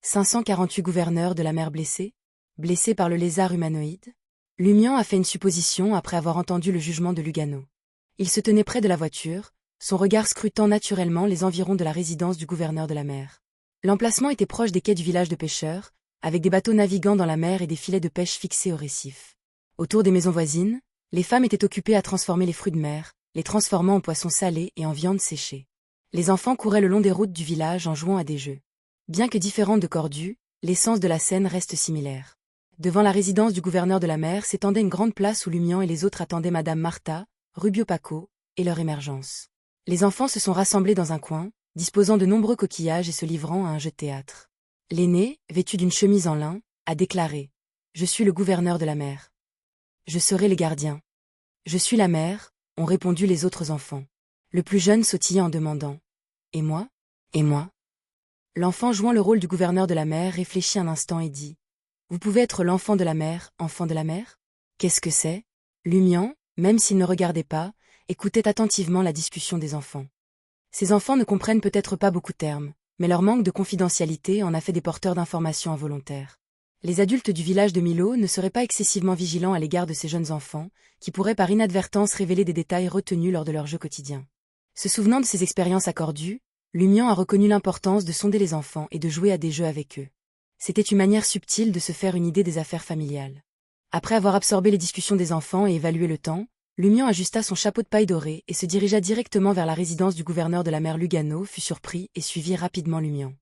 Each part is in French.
548 gouverneurs de la mer blessés par le lézard humanoïde. Lumian a fait une supposition après avoir entendu le jugement de Lugano. Il se tenait près de la voiture, son regard scrutant naturellement les environs de la résidence du gouverneur de la mer. L'emplacement était proche des quais du village de pêcheurs, avec des bateaux naviguant dans la mer et des filets de pêche fixés au récif. Autour des maisons voisines, les femmes étaient occupées à transformer les fruits de mer, les transformant en poissons salés et en viande séchée. Les enfants couraient le long des routes du village en jouant à des jeux. Bien que différentes de Cordu, l'essence de la scène reste similaire. Devant la résidence du gouverneur de la mer s'étendait une grande place où Lumian et les autres attendaient Madame Martha, Rubio Paco, et leur émergence. Les enfants se sont rassemblés dans un coin, disposant de nombreux coquillages et se livrant à un jeu de théâtre. L'aîné, vêtu d'une chemise en lin, a déclaré « Je suis le gouverneur de la mer. Je serai les gardiens. »« Je suis la mère », ont répondu les autres enfants. Le plus jeune sautillait en demandant « Et moi ? Et moi ?» L'enfant jouant le rôle du gouverneur de la mer réfléchit un instant et dit « Vous pouvez être l'enfant de la mer, enfant de la mer ?» Qu'est-ce que c'est ? Lumian, même s'il ne regardait pas, écoutait attentivement la discussion des enfants. Ces enfants ne comprennent peut-être pas beaucoup de termes, mais leur manque de confidentialité en a fait des porteurs d'informations involontaires. Les adultes du village de Milo ne seraient pas excessivement vigilants à l'égard de ces jeunes enfants, qui pourraient par inadvertance révéler des détails retenus lors de leur jeu quotidien. Se souvenant de ses expériences à Cordu, Lumian a reconnu l'importance de sonder les enfants et de jouer à des jeux avec eux. C'était une manière subtile de se faire une idée des affaires familiales. Après avoir absorbé les discussions des enfants et évalué le temps, Lumian ajusta son chapeau de paille doré et se dirigea directement vers la résidence du gouverneur de la mer. Lugano fut surpris et suivit rapidement Lumian.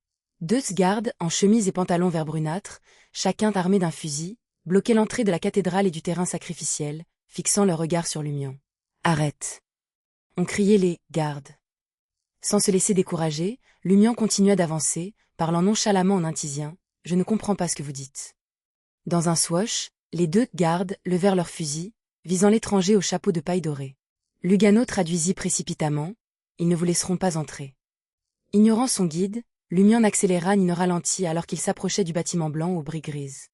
Deux gardes, en chemise et pantalon vert brunâtre, chacun armé d'un fusil, bloquaient l'entrée de la cathédrale et du terrain sacrificiel, fixant leur regard sur Lumian. « Arrête !» ont crié les gardes. Sans se laisser décourager, Lumian continua d'avancer, parlant nonchalamment en intisien. « Je ne comprends pas ce que vous dites. » Dans un swash, les deux gardes levèrent leurs fusils, visant l'étranger au chapeau de paille doré. Lugano traduisit précipitamment « Ils ne vous laisseront pas entrer. » Ignorant son guide, Lumian n'accéléra ni ne ralentit alors qu'il s'approchait du bâtiment blanc aux briques grises.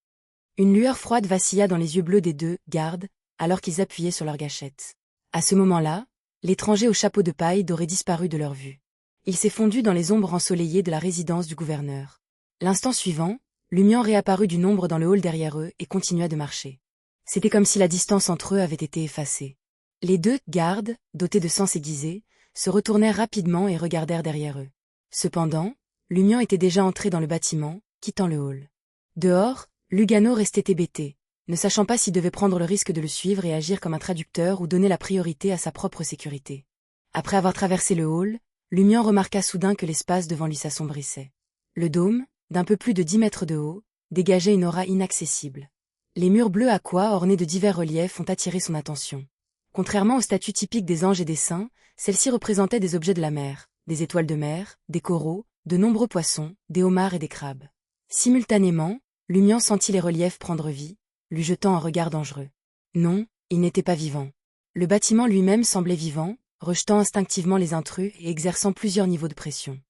Une lueur froide vacilla dans les yeux bleus des deux gardes, alors qu'ils appuyaient sur leur gâchette. À ce moment-là, l'étranger au chapeau de paille doré disparut de leur vue. Il s'est fondu dans les ombres ensoleillées de la résidence du gouverneur. L'instant suivant, Lumian réapparut du nombre dans le hall derrière eux et continua de marcher. C'était comme si la distance entre eux avait été effacée. Les deux gardes, dotés de sens aiguisés, se retournèrent rapidement et regardèrent derrière eux. Cependant, Lumian était déjà entré dans le bâtiment, quittant le hall. Dehors, Lugano restait hébété, ne sachant pas s'il devait prendre le risque de le suivre et agir comme un traducteur ou donner la priorité à sa propre sécurité. Après avoir traversé le hall, Lumian remarqua soudain que l'espace devant lui s'assombrissait. Le dôme, d'un peu plus de 10 mètres de haut, dégageait une aura inaccessible. Les murs bleus aqua ornés de divers reliefs ont attiré son attention. Contrairement aux statues typiques des anges et des saints, celles-ci représentaient des objets de la mer, des étoiles de mer, des coraux, de nombreux poissons, des homards et des crabes. Simultanément, Lumian sentit les reliefs prendre vie, lui jetant un regard dangereux. Non, il n'était pas vivant. Le bâtiment lui-même semblait vivant, rejetant instinctivement les intrus et exerçant plusieurs niveaux de pression.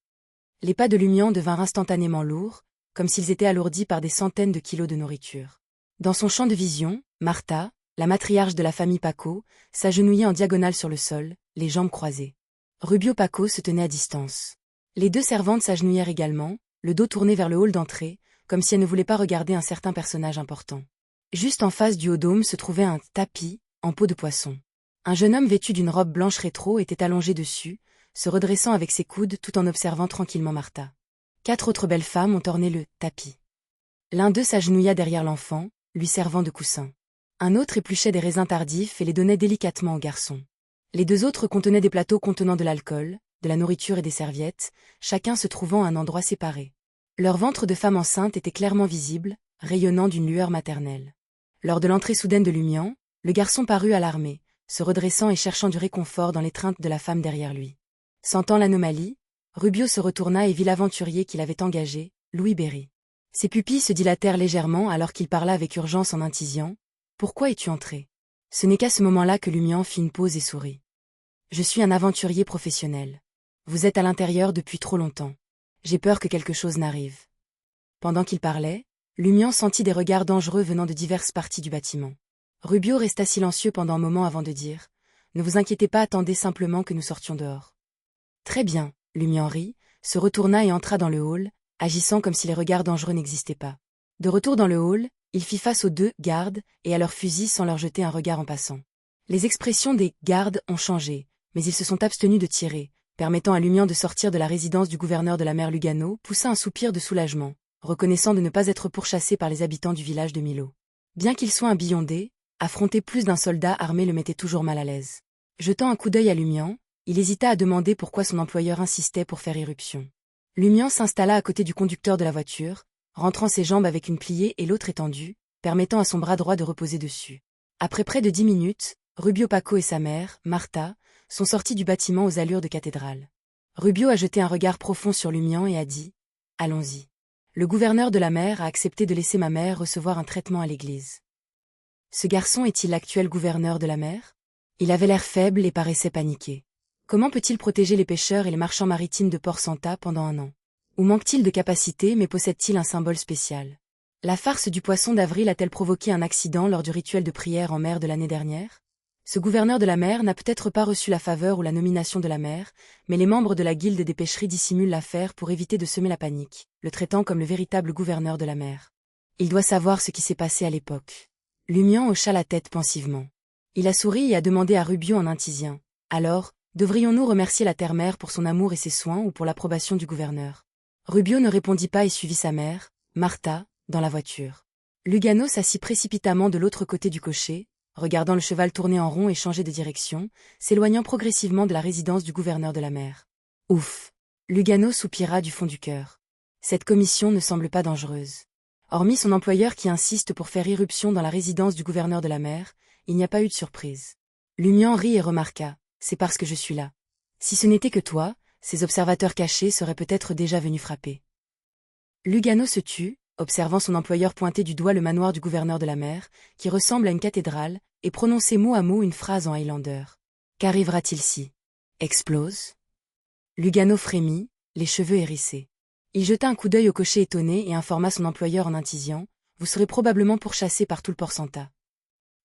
Les pas de Lumian devinrent instantanément lourds, comme s'ils étaient alourdis par des centaines de kilos de nourriture. Dans son champ de vision, Martha, la matriarche de la famille Paco, s'agenouillait en diagonale sur le sol, les jambes croisées. Rubio Paco se tenait à distance. Les deux servantes s'agenouillèrent également, le dos tourné vers le hall d'entrée, comme si elles ne voulaient pas regarder un certain personnage important. Juste en face du haut dôme se trouvait un tapis, en peau de poisson. Un jeune homme vêtu d'une robe blanche rétro était allongé dessus, se redressant avec ses coudes tout en observant tranquillement Martha. 4 autres belles femmes ont orné le tapis. L'un d'eux s'agenouilla derrière l'enfant, lui servant de coussin. Un autre épluchait des raisins tardifs et les donnait délicatement au garçon. Les 2 autres contenaient des plateaux contenant de l'alcool, de la nourriture et des serviettes, chacun se trouvant à un endroit séparé. Leur ventre de femme enceinte était clairement visible, rayonnant d'une lueur maternelle. Lors de l'entrée soudaine de Lumian, le garçon parut alarmé, se redressant et cherchant du réconfort dans l'étreinte de la femme derrière lui. Sentant l'anomalie, Rubio se retourna et vit l'aventurier qu'il avait engagé, Louis Berry. Ses pupilles se dilatèrent légèrement alors qu'il parla avec urgence en intisiant. « Pourquoi es-tu entré ?» Ce n'est qu'à ce moment-là que Lumian fit une pause et sourit. « Je suis un aventurier professionnel. Vous êtes à l'intérieur depuis trop longtemps. J'ai peur que quelque chose n'arrive. » Pendant qu'il parlait, Lumian sentit des regards dangereux venant de diverses parties du bâtiment. Rubio resta silencieux pendant un moment avant de dire « Ne vous inquiétez pas, attendez simplement que nous sortions dehors. » Très bien, Lumian rit, se retourna et entra dans le hall, agissant comme si les regards dangereux n'existaient pas. De retour dans le hall, il fit face aux 2 gardes et à leurs fusils sans leur jeter un regard en passant. Les expressions des gardes ont changé, mais ils se sont abstenus de tirer, permettant à Lumian de sortir de la résidence du gouverneur de la mer Lugano, poussa un soupir de soulagement, reconnaissant de ne pas être pourchassé par les habitants du village de Milo. Bien qu'il soit un Beyondé, affronter plus d'un soldat armé le mettait toujours mal à l'aise. Jetant un coup d'œil à Lumian, il hésita à demander pourquoi son employeur insistait pour faire irruption. Lumian s'installa à côté du conducteur de la voiture, rentrant ses jambes avec une pliée et l'autre étendue, permettant à son bras droit de reposer dessus. Après près de 10 minutes, Rubio Paco et sa mère, Martha, sont sortis du bâtiment aux allures de cathédrale. Rubio a jeté un regard profond sur Lumian et a dit « Allons-y. Le gouverneur de la mer a accepté de laisser ma mère recevoir un traitement à l'église. » Ce garçon est-il l'actuel gouverneur de la mer? Il avait l'air faible et paraissait paniqué. Comment peut-il protéger les pêcheurs et les marchands maritimes de Port Santa pendant un an? Ou manque-t-il de capacité mais possède-t-il un symbole spécial? La farce du poisson d'avril a-t-elle provoqué un accident lors du rituel de prière en mer de l'année dernière? Ce gouverneur de la mer n'a peut-être pas reçu la faveur ou la nomination de la mer, mais les membres de la guilde des pêcheries dissimulent l'affaire pour éviter de semer la panique, le traitant comme le véritable gouverneur de la mer. Il doit savoir ce qui s'est passé à l'époque. Lumian hocha la tête pensivement. Il a souri et a demandé à Rubio en intisien. Alors, devrions-nous remercier la terre-mère pour son amour et ses soins ou pour l'approbation du gouverneur? Rubio ne répondit pas et suivit sa mère, Martha, dans la voiture. Lugano s'assit précipitamment de l'autre côté du cocher, regardant le cheval tourner en rond et changer de direction, s'éloignant progressivement de la résidence du gouverneur de la mer. Ouf! Lugano soupira du fond du cœur. Cette commission ne semble pas dangereuse. Hormis son employeur qui insiste pour faire irruption dans la résidence du gouverneur de la mer, il n'y a pas eu de surprise. Lumian rit et remarqua, c'est parce que je suis là. Si ce n'était que toi, ces observateurs cachés seraient peut-être déjà venus frapper. Lugano se tut, observant son employeur pointer du doigt le manoir du gouverneur de la mer, qui ressemble à une cathédrale, et prononcer mot à mot une phrase en Highlander. Qu'arrivera-t-il si? Explose? Lugano frémit, les cheveux hérissés. Il jeta un coup d'œil au cocher étonné et informa son employeur en intisiant, vous serez probablement pourchassé par tout le Port Santa.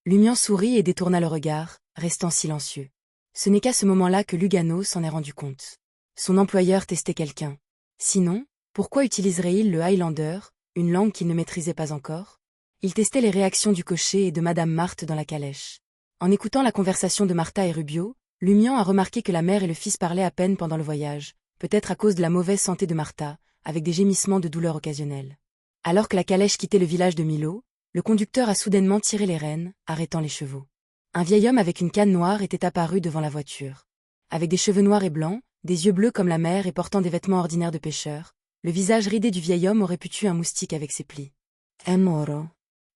Lumian sourit et détourna le regard, restant silencieux. Ce n'est qu'à ce moment-là que Lugano s'en est rendu compte. Son employeur testait quelqu'un. Sinon, pourquoi utiliserait-il le Highlander, une langue qu'il ne maîtrisait pas encore? Il testait les réactions du cocher et de Madame Marthe dans la calèche. En écoutant la conversation de Martha et Rubio, Lumian a remarqué que la mère et le fils parlaient à peine pendant le voyage, peut-être à cause de la mauvaise santé de Martha, avec des gémissements de douleur occasionnels. Alors que la calèche quittait le village de Milo, le conducteur a soudainement tiré les rênes, arrêtant les chevaux. Un vieil homme avec une canne noire était apparu devant la voiture. Avec des cheveux noirs et blancs, des yeux bleus comme la mer et portant des vêtements ordinaires de pêcheur, le visage ridé du vieil homme aurait pu tuer un moustique avec ses plis. « Moro »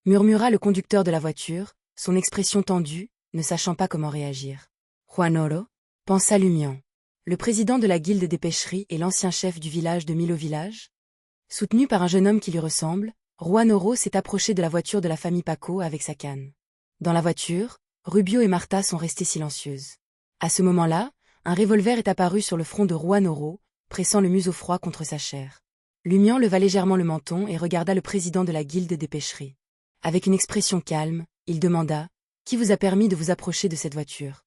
murmura le conducteur de la voiture, son expression tendue, ne sachant pas comment réagir. « Juanoro » pensa Lumian. Le président de la guilde des pêcheries et l'ancien chef du village de Milo Village? Soutenu par un jeune homme qui lui ressemble, Juanoro s'est approché de la voiture de la famille Paco avec sa canne. Dans la voiture, Rubio et Martha sont restées silencieuses. À ce moment-là, un revolver est apparu sur le front de Juanoro, pressant le museau froid contre sa chair. Lumian leva légèrement le menton et regarda le président de la guilde des pêcheries. Avec une expression calme, il demanda « Qui vous a permis de vous approcher de cette voiture ?»